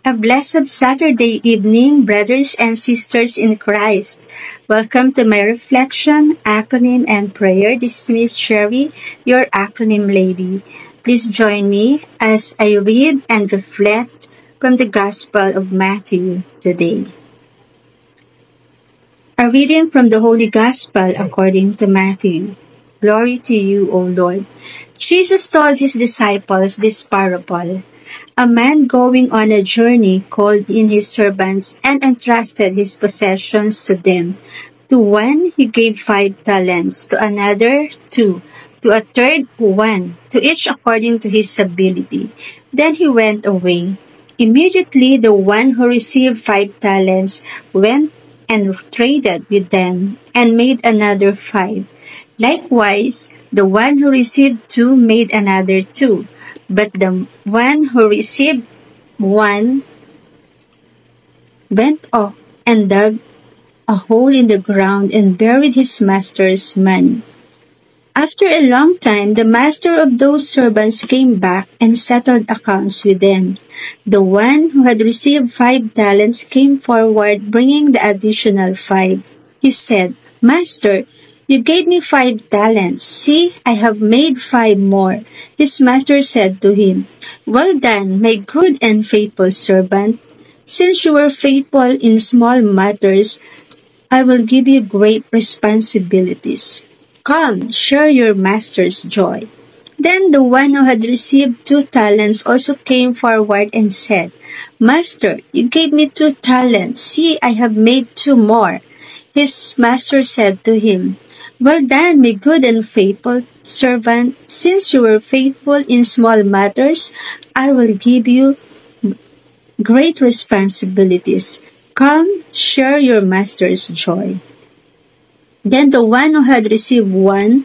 A blessed Saturday evening, brothers and sisters in Christ. Welcome to my reflection, acronym, and prayer. This is Miss Sherry, your acronym lady. Please join me as I read and reflect from the Gospel of Matthew today. A reading from the Holy Gospel according to Matthew. Glory to you, O Lord. Jesus told his disciples this parable. A man going on a journey called in his servants and entrusted his possessions to them. To one he gave 5 talents, to another 2, to a third 1, to each according to his ability. Then he went away. Immediately the one who received 5 talents went and traded with them and made another 5. Likewise, the one who received 2 made another 2. But the one who received 1 went off and dug a hole in the ground and buried his master's money. After a long time, the master of those servants came back and settled accounts with them. The one who had received 5 talents came forward, bringing the additional 5. He said, "Master, you gave me 5 talents. See, I have made 5 more." His master said to him, "Well done, my good and faithful servant. Since you were faithful in small matters, I will give you great responsibilities. Come, share your master's joy." Then the one who had received 2 talents also came forward and said, "Master, you gave me 2 talents. See, I have made 2 more." His master said to him, "Well done, my good and faithful servant. Since you were faithful in small matters, I will give you great responsibilities. Come, share your master's joy." Then the one who had received 1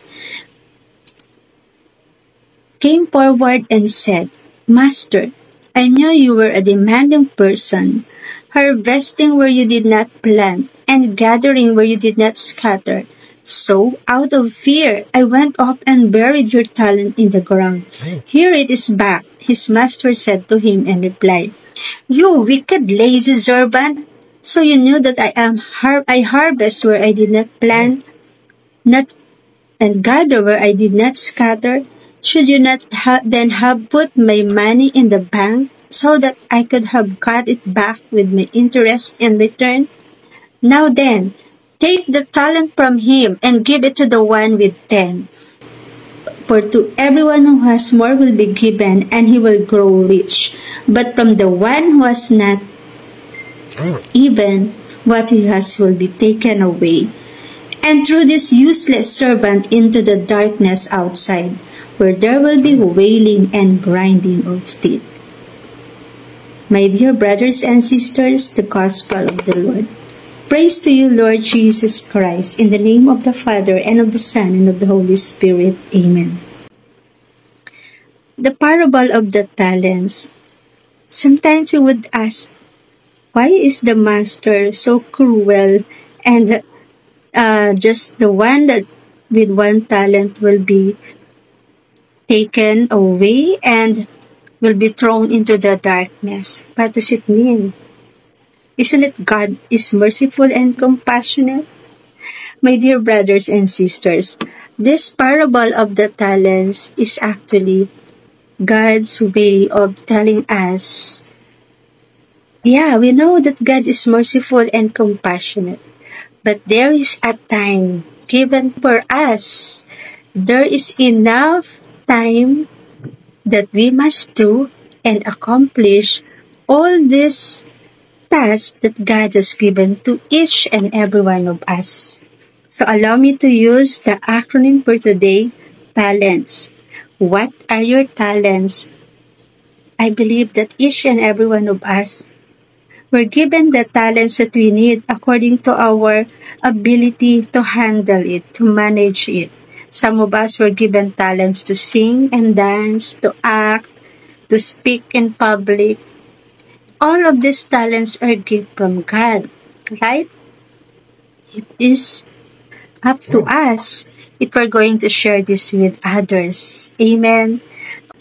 came forward and said, "Master, I knew you were a demanding person, harvesting where you did not plant and gathering where you did not scatter. So, out of fear, I went off and buried your talent in the ground. Here it is back." His master said to him and replied, "You wicked, lazy servant! So you knew that I harvest where I did not plant, not and gather where I did not scatter. Should you not then have put my money in the bank so that I could have got it back with my interest in return? Now then, take the talent from him and give it to the one with 10. For to everyone who has more will be given, and he will grow rich. But from the one who has not, even what he has will be taken away. And throw this useless servant into the darkness outside, where there will be wailing and grinding of teeth." My dear brothers and sisters, the Gospel of the Lord. Praise to you, Lord Jesus Christ, in the name of the Father, and of the Son, and of the Holy Spirit. Amen. The parable of the talents. Sometimes we would ask, why is the master so cruel and just the one that with 1 talent will be taken away and will be thrown into the darkness? What does it mean? Isn't it God is merciful and compassionate? My dear brothers and sisters, this parable of the talents is actually God's way of telling us, yeah, we know that God is merciful and compassionate, but there is a time given for us. There is enough time that we must do and accomplish all these tasks that God has given to each and every one of us. So allow me to use the acronym for today, talents. What are your talents? I believe that each and every one of us were given the talents that we need according to our ability to handle it, to manage it. Some of us were given talents to sing and dance, to act, to speak in public. All of these talents are gifts from God, right? It is up to us if we're going to share this with others. Amen.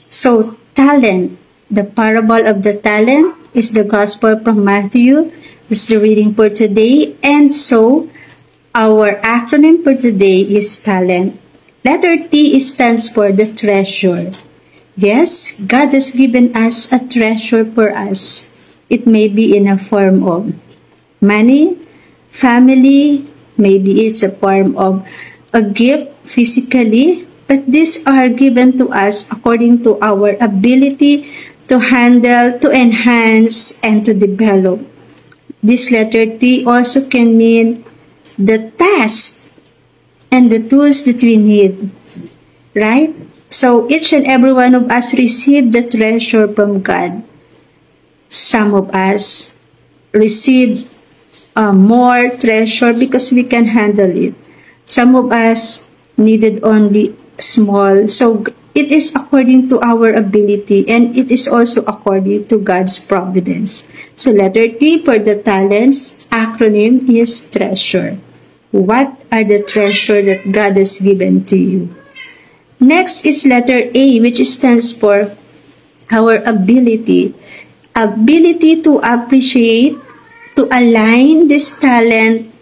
So, talent. The parable of the talent is the gospel from Matthew. This is the reading for today. And so, our acronym for today is talent. Letter T stands for the treasure. Yes, God has given us a treasure for us. It may be in a form of money, family, maybe it's a form of a gift physically, but these are given to us according to our ability to handle, to enhance, and to develop. This letter T also can mean the task and the tools that we need, right? So each and every one of us receive the treasure from God. Some of us receive more treasure because we can handle it. Some of us needed only small. So it is according to our ability, and it is also according to God's providence. So letter T for the talents acronym is treasure. What are the treasure that God has given to you? Next is letter A, which stands for our ability. Ability to appreciate, to align this talent,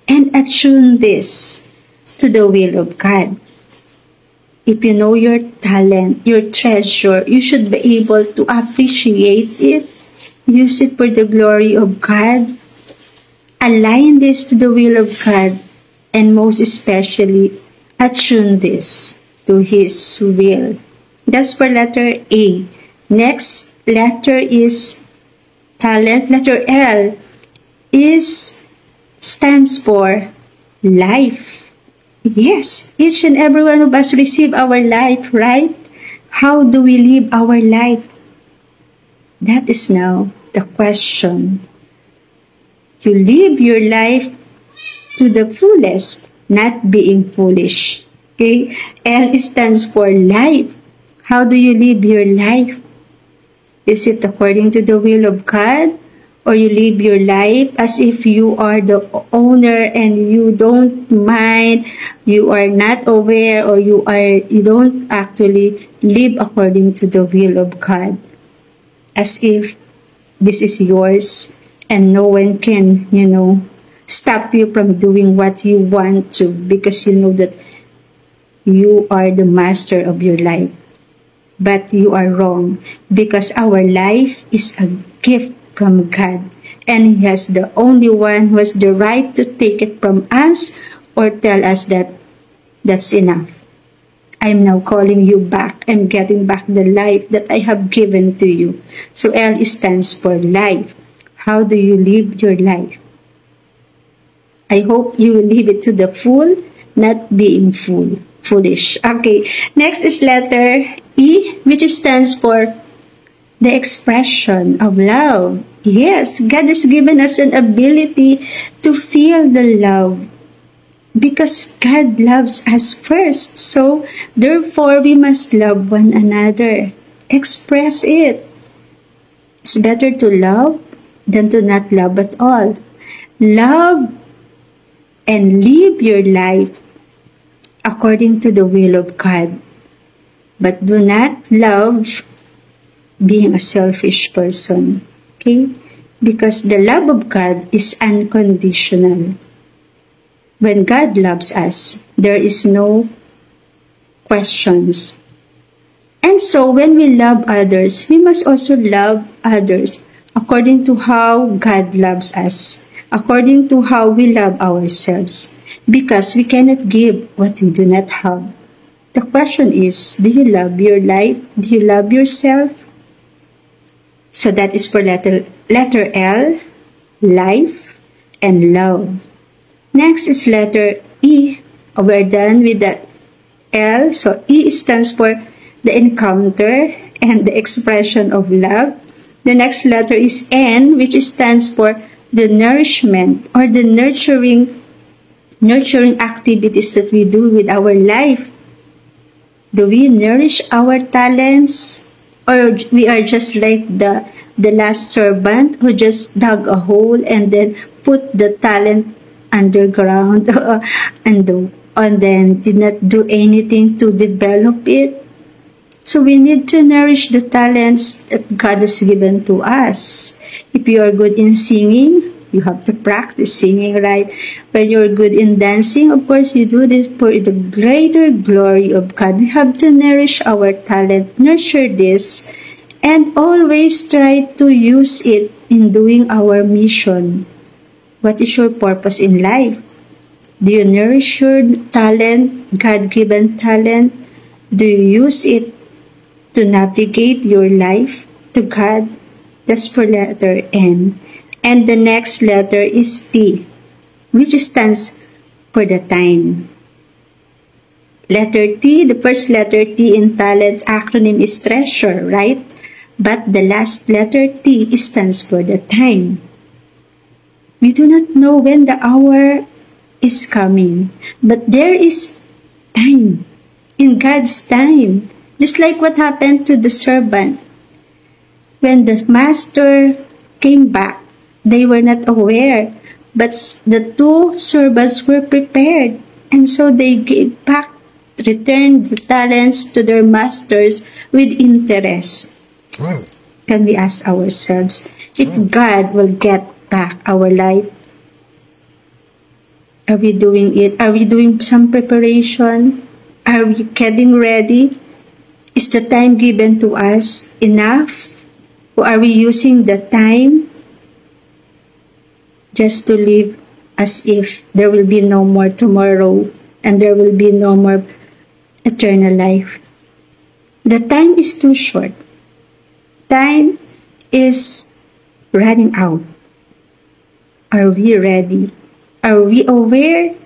and attune this to the will of God. If you know your talent, your treasure, you should be able to appreciate it, use it for the glory of God, align this to the will of God, and most especially, attune this to His will. That's for letter A. Next letter is talent. Letter L stands for life. Yes, each and every one of us receive our life, right? How do we live our life? That is now the question. You live your life to the fullest, not being foolish. Okay? L stands for life. How do you live your life? Is it according to the will of God? Or you live your life as if you are the owner and you don't mind, you are not aware, or you don't actually live according to the will of God, as if this is yours and no one can, stop you from doing what you want to, because you know that you are the master of your life. But you are wrong, because our life is a gift from God, and He has the only one who has the right to take it from us or tell us that that's enough. I'm now calling you back. I'm getting back the life that I have given to you. So L stands for life. How do you live your life? I hope you will live it to the full, not being foolish. Okay, next is letter E, which stands for the expression of love. Yes, God has given us an ability to feel the love because God loves us first. So, therefore, we must love one another. Express it. It's better to love than to not love at all. Love and live your life according to the will of God. But do not love being a selfish person. Okay? Because the love of God is unconditional. When God loves us, there is no questions. And so when we love others, we must also love others according to how God loves us, according to how we love ourselves. Because we cannot give what we do not have. The question is, do you love your life? Do you love yourself? So that is for letter L, life and love. Next is letter E. We're done with that L. So E stands for the encounter and the expression of love. The next letter is N, which stands for the nourishment or the nurturing activities that we do with our life. Do we nourish our talents, or we are just like the last servant who just dug a hole and then put the talent underground and then did not do anything to develop it? So we need to nourish the talents that God has given to us. If you are good in singing, you have to practice singing, right? When you're good in dancing, of course, you do this for the greater glory of God. We have to nourish our talent, nurture this, and always try to use it in doing our mission. What is your purpose in life? Do you nourish your talent, God-given talent? Do you use it to navigate your life to God? That's for letter N. And the next letter is T, which stands for the time. Letter T, the first letter T in talent acronym is treasure, right? But the last letter T stands for the time. We do not know when the hour is coming, but there is time, in God's time. Just like what happened to the servant. When the master came back, they were not aware, but the two servants were prepared, and so they gave back, returned the talents to their masters with interest. Can we ask ourselves if God will get back our life? Are we doing it? Are we doing some preparation? Are we getting ready? Is the time given to us enough? Or are we using the time just to live as if there will be no more tomorrow and there will be no more eternal life? The time is too short. Time is running out. Are we ready? Are we aware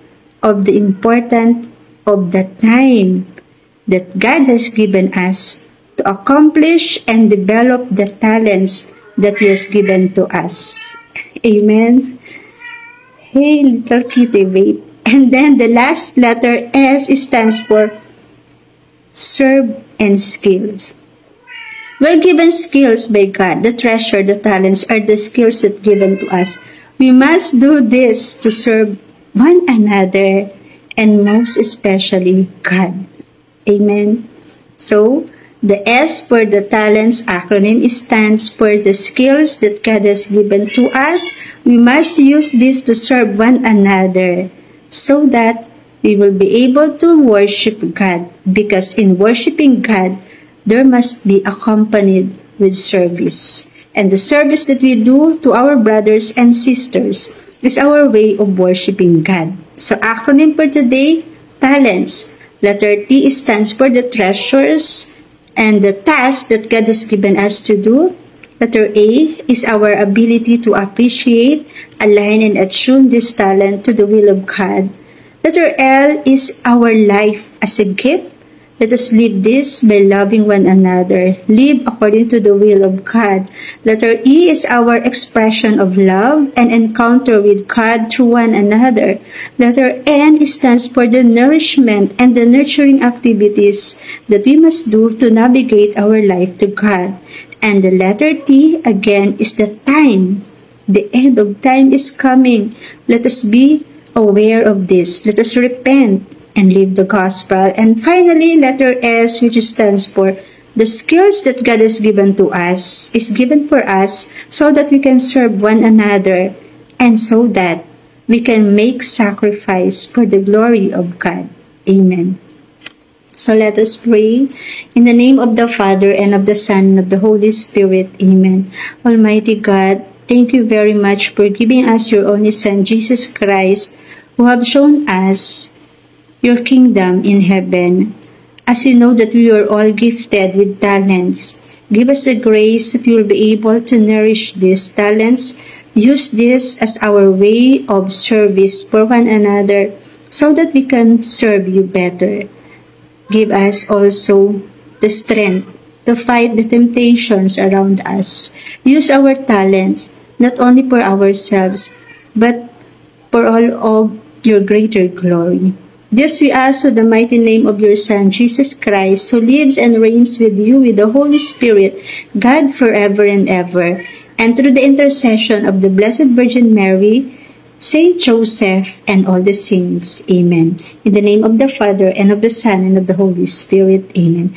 of the importance of the time that God has given us to accomplish and develop the talents that He has given to us? Amen. Hey, little kitty, wait. And then the last letter S stands for serve and skills. We're given skills by God. The treasure, the talents are the skills that given to us. We must do this to serve one another and most especially God. Amen. So, the S for the talents acronym stands for the skills that God has given to us. We must use this to serve one another so that we will be able to worship God, because in worshiping God, there must be accompanied with service. And the service that we do to our brothers and sisters is our way of worshiping God. So acronym for today, talents. Letter T stands for the treasures and the task that God has given us to do. Letter A is our ability to appreciate, align, and attune this talent to the will of God. Letter L is our life as a gift. Let us live this by loving one another. Live according to the will of God. Letter E is our expression of love and encounter with God through one another. Letter N stands for the nourishment and the nurturing activities that we must do to navigate our life to God. And the letter T, again, is the time. The end of time is coming. Let us be aware of this. Let us repent and live the gospel. And finally, letter S, which stands for the skills that God has given to us, is given for us so that we can serve one another and so that we can make sacrifice for the glory of God. Amen. So let us pray. In the name of the Father, and of the Son, and of the Holy Spirit. Amen. Almighty God, thank you very much for giving us your only Son, Jesus Christ, who have shown us your kingdom in heaven. As you know that we are all gifted with talents, give us the grace that we will be able to nourish these talents, use this as our way of service for one another so that we can serve you better. Give us also the strength to fight the temptations around us. Use our talents not only for ourselves, but for all of your greater glory. This we ask in the mighty name of your Son, Jesus Christ, who lives and reigns with you with the Holy Spirit, God forever and ever. And through the intercession of the Blessed Virgin Mary, Saint Joseph, and all the saints. Amen. In the name of the Father, and of the Son, and of the Holy Spirit. Amen.